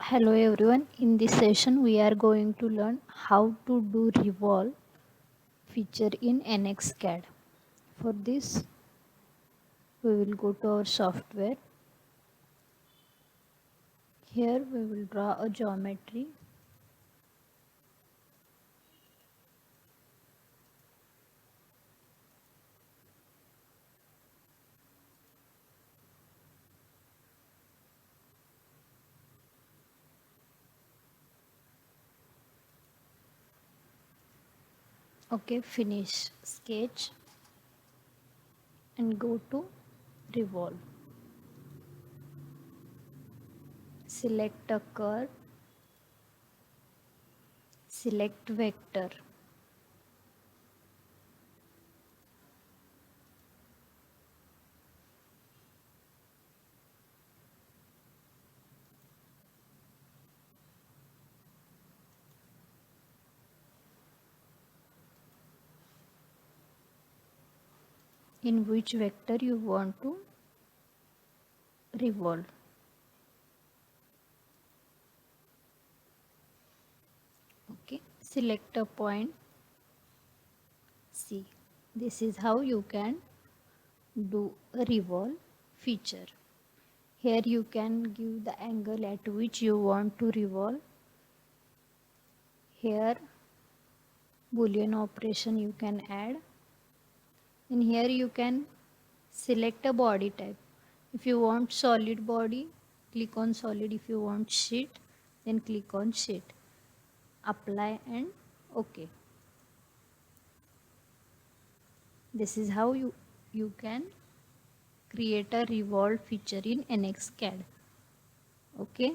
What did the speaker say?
Hello everyone, in this session we are going to learn how to do revolve feature in NX CAD. For this we will go to our software. Here we will draw a geometry. Okay, finish sketch and go to revolve. Select a curve, select vector. In which vector you want to revolve. Okay, select a point C. This is how you can do a revolve feature. Here you can give the angle at which you want to revolve. Here boolean operation you can add. And here you can select a body type. If you want solid body, click on solid. If you want sheet, then click on sheet. Apply and OK. This is how you can create a revolve feature in NX CAD. Okay.